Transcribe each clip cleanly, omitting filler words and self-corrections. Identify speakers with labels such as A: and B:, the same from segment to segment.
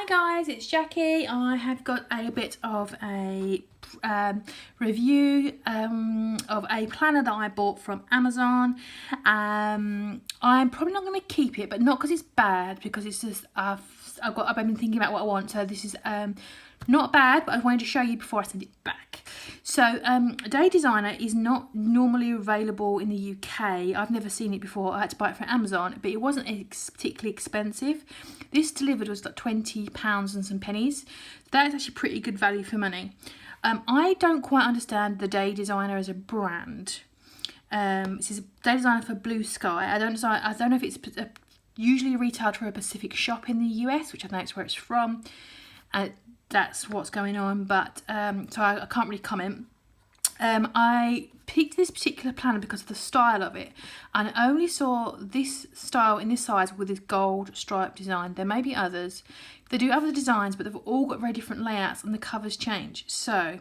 A: guys, it's Jackie. I have got a bit of a review of a planner that I bought from Amazon. I'm probably not going to keep it, but not because it's bad, because it's just I've been thinking about what I want. So this is not bad, but I wanted to show you before I send it back. So Day Designer is not normally available in the UK. I've never seen it before. I had to buy it from Amazon, but it wasn't particularly expensive. This delivered was like £20 and some pennies. That is actually pretty good value for money. I don't quite understand the Day Designer as a brand. This is Day Designer for Blue Sky. I don't know if it's usually retailed for a Pacific shop in the US, which I know it's where it's from. That's what's going on, but so I can't really comment. I picked this particular planner because of the style of it, and I only saw this style in this size with this gold stripe design. There may be others. They do other designs, but they've all got very different layouts and the covers change. So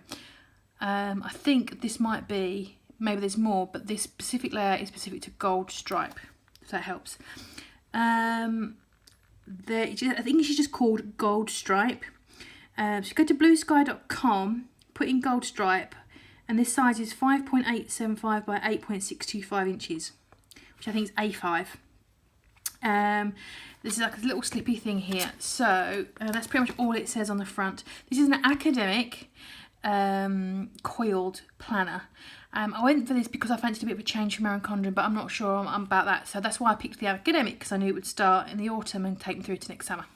A: I think this might be, maybe there's more, but this specific layout is specific to gold stripe, if that helps. I think it's just called Gold Stripe. So go to bluesky.com, put in gold stripe, and this size is 5.875 by 8.625 inches, which I think is A5. This is like a little slippy thing here. So that's pretty much all it says on the front. This is an academic coiled planner. I went for this because I fancied a bit of a change from Erin Condren, but I'm not sure I'm about that. So that's why I picked the academic, because I knew it would start in the autumn and take me through to next summer.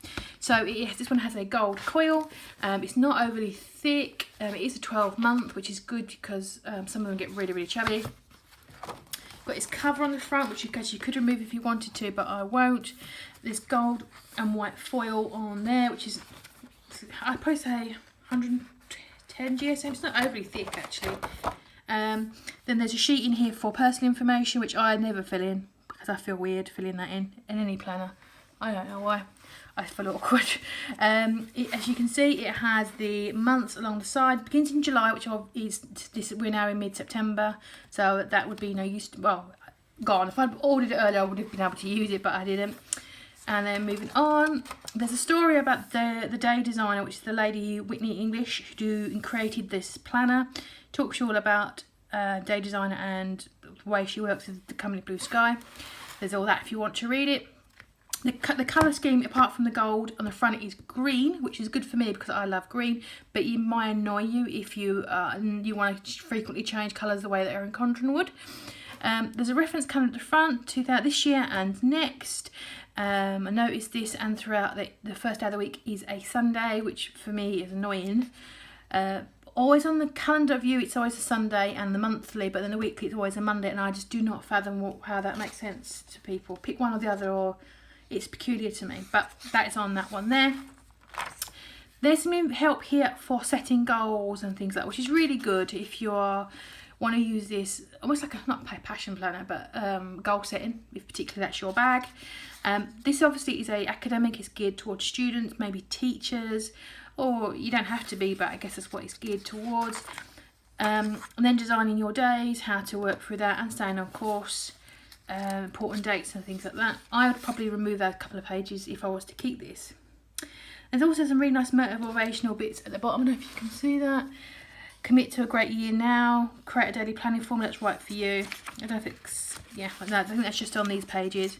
A: So this one has a gold coil. It's not overly thick. It is a 12-month, which is good because some of them get really, really chubby. Got its cover on the front, which you could remove if you wanted to, but I won't. There's gold and white foil on there, which is, I'd probably say 110 GSM. It's not overly thick, actually. Then there's a sheet in here for personal information, which I never fill in because I feel weird filling that in any planner. I don't know why. I feel awkward. As you can see, it has the months along the side. It begins in July, which is this. We're now in mid-September, so that would be no use. Well, gone. If I'd ordered it earlier, I would have been able to use it, but I didn't. And then moving on, there's a story about the Day Designer, which is the lady Whitney English who created this planner. Talks you all about Day Designer and the way she works with the company Blue Sky. There's all that if you want to read it. The colour scheme, apart from the gold on the front, is green, which is good for me because I love green, but it might annoy you if you want to frequently change colours the way that Erin Condren would. There's a reference calendar at the front to this year and next. I noticed this, and throughout the first day of the week is a Sunday, which for me is annoying. Always on the calendar view it's always a Sunday, and the monthly, but then the weekly it's always a Monday, and I just do not fathom how that makes sense to people. Pick one or the other, or it's peculiar to me, but that is on that one there. There's some help here for setting goals and things like that, which is really good if you want to use this almost like not a passion planner, but goal setting, if particularly that's your bag. This obviously is a academic. It's geared towards students, maybe teachers, or you don't have to be, but I guess that's what it's geared towards. And then designing your days, how to work through that and staying on course, important dates and things like that. I would probably remove that couple of pages if I was to keep this. There's also some really nice motivational bits at the bottom. I don't know if you can see that. Commit to a great year now. Create a daily planning formula that's right for you. I don't know if it's, yeah, no, I think that's just on these pages.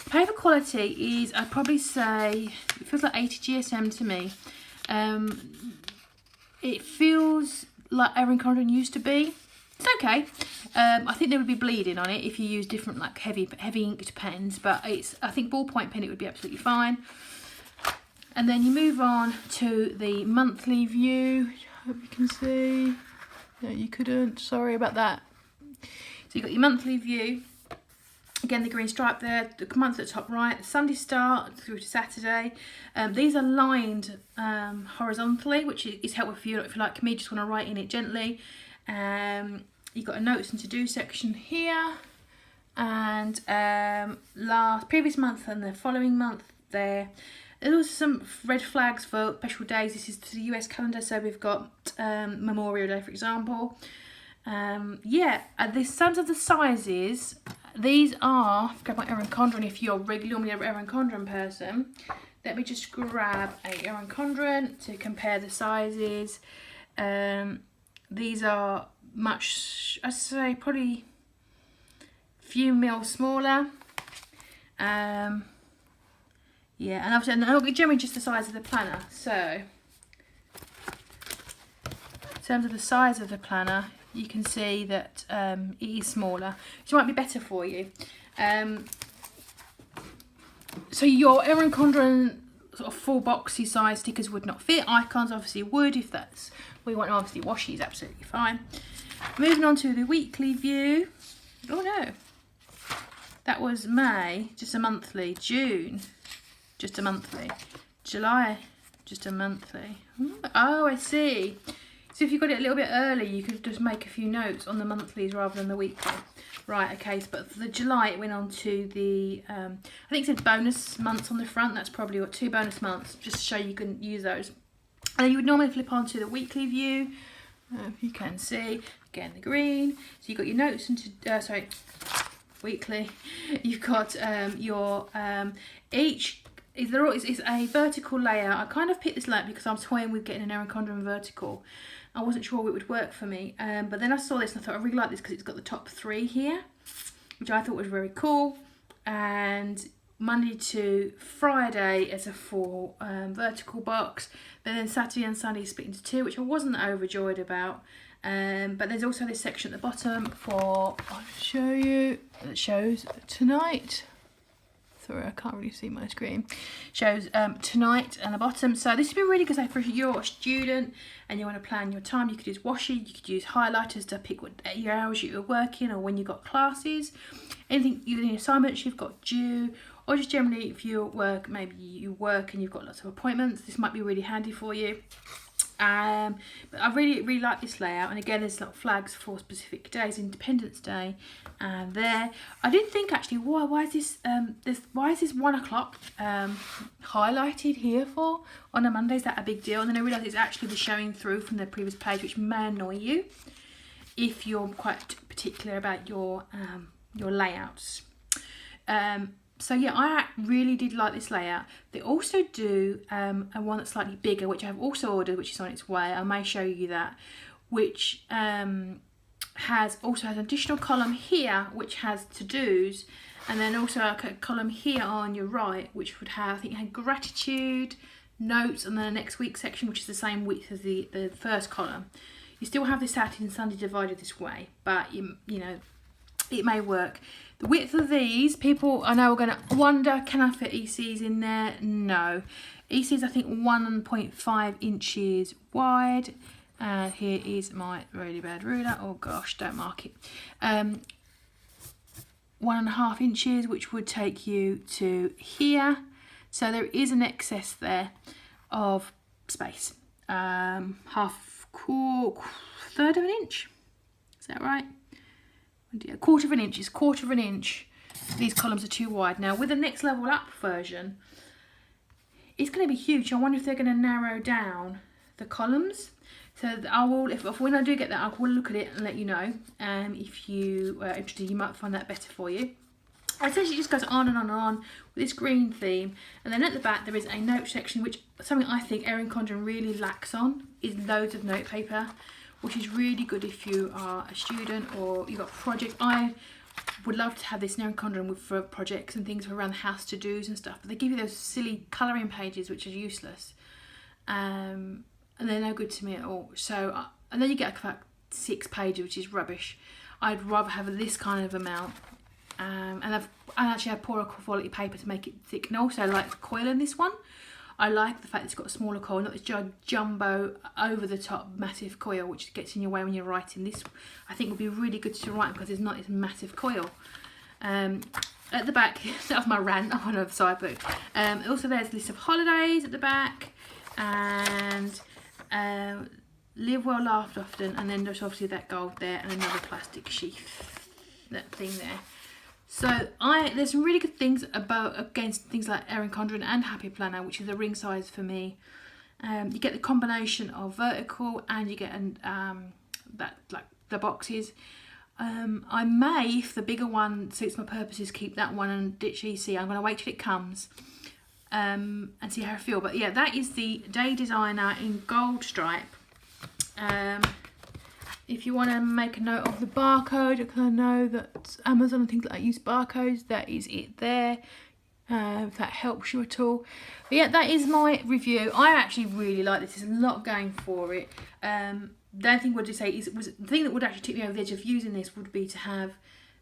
A: Paper quality is, I'd probably say, it feels like 80 GSM to me. It feels like Erin Condren used to be. It's okay. I think there would be bleeding on it if you use different like heavy inked pens, but I think ballpoint pen it would be absolutely fine. And then you move on to the monthly view. I hope you can see. No, you couldn't. Sorry about that. So you've got your monthly view. Again, the green stripe there, the month at the top right, the Sunday start through to Saturday. These are lined horizontally, which is helpful if you like me, just want to write in it gently. You've got a notes and to-do section here. And previous month and the following month there. There's also some red flags for special days. This is the US calendar, so we've got Memorial Day, for example. The sums of the sizes, these are, go by Erin Condren if you're normally an Erin Condren person, let me just grab a Erin Condren to compare the sizes. These are much, I'd say probably few mil smaller. Yeah, and obviously generally just the size of the planner. So in terms of the size of the planner, you can see that it is smaller, which might be better for you. So your Erin Condren sort of full boxy size stickers would not fit. Icons obviously would, if that's what you want. Obviously washi is absolutely fine. Moving on to the weekly view. Oh no, that was May, just a monthly. June, just a monthly. July, just a monthly. Oh, I see. So if you got it a little bit early, you could just make a few notes on the monthlies rather than the weekly. Right, okay, but for the July it went on to the, I think it said bonus months on the front. That's probably what, 2 bonus months, just to show you can use those. And then you would normally flip on to the weekly view. You can see, again, the green. So you've got your notes into, weekly. You've got your, each, it's a vertical layout. I kind of picked this layout because I'm toying with getting an Erin Condren vertical. I wasn't sure it would work for me, but then I saw this and I thought I really like this because it's got the top 3 here, which I thought was very cool. And Monday to Friday as a full vertical box, but then Saturday and Sunday split into 2, which I wasn't overjoyed about. But there's also this section at the bottom for, I'll show you, that shows tonight. Sorry, I can't really see my screen. Shows tonight and the bottom. So this would be really good if you're a student and you want to plan your time. You could use washi, you could use highlighters to pick what your hours you're working or when you've got classes. Anything, any assignments you've got due, or just generally if you work, maybe you work and you've got lots of appointments, this might be really handy for you. But I really like this layout, and again there's like flags for specific days, Independence Day, and there I did think actually why is this 1 o'clock highlighted here for on a Monday? Is that a big deal? And then I realised it's actually the showing through from the previous page, which may annoy you if you're quite particular about your layouts. So yeah, I really did like this layout. They also do a one that's slightly bigger, which I've also ordered, which is on its way. I may show you that, which has an additional column here, which has to-dos, and then also a column here on your right, which would have, I think, had gratitude, notes, and then the next week section, which is the same width as the first column. You still have the Saturday and Sunday divided this way, but you know, it may work. The width of these, people I know are going to wonder, can I fit ECs in there? No. ECs I think 1.5 inches wide. Here is my really bad ruler. Oh gosh, don't mark it. 1.5 inches, which would take you to here. So there is an excess there of space. Third of an inch. Is that right? Quarter of an inch. These columns are too wide. Now with the next level up version, it's going to be huge. I wonder if they're going to narrow down the columns. So I will, when I do get that, I will look at it and let you know. If you are interested, you might find that better for you. Essentially, it just goes on and on and on with this green theme, and then at the back there is a note section, which something I think Erin Condren really lacks on is loads of note paper, which is really good if you are a student or you've got a project. I would love to have this Erin Condren for projects and things for around the house to-dos and stuff, but they give you those silly colouring pages which are useless, and they're no good to me at all. So, and then you get about 6 pages, which is rubbish. I'd rather have this kind of amount, and I actually have poorer quality paper to make it thick, and also I like the coil in this one. I like the fact it's got a smaller coil, not this jumbo over the top massive coil which gets in your way when you're writing. This I think would be really good to write because it's not this massive coil. At the back, that was my rant on a side book. Also there's a list of holidays at the back, and live well, laughed often, and then there's obviously that gold there and another plastic sheath, that thing there. So there's some really good things against things like Erin Condren and Happy Planner, which is the ring size for me. You get the combination of vertical, and you get that like the boxes. I may, if the bigger one suits my purposes, keep that one and ditch EC. I'm going to wait till it comes. and see how I feel. But yeah, that is the Day Designer in gold stripe. If you want to make a note of the barcode, because I know that Amazon and things like that use barcodes, that is it there. If that helps you at all. But yeah, that is my review. I actually really like this. There's a lot going for it. The only thing I would just say is the thing that would actually tip me over the edge of using this would be to have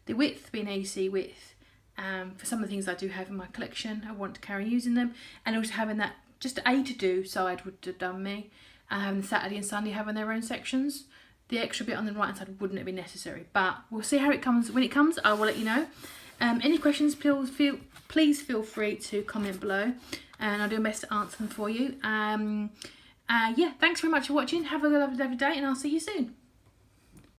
A: the width be an AC width. For some of the things I do have in my collection, I want to carry using them, and also having that just A to do side would have done me, and having Saturday and Sunday having their own sections. The extra bit on the right hand side wouldn't have been necessary, but we'll see how it comes. When it comes, I will let you know. Any questions, please feel free to comment below, and I'll do my best to answer them for you. Yeah, thanks very much for watching. Have a lovely day, and I'll see you soon.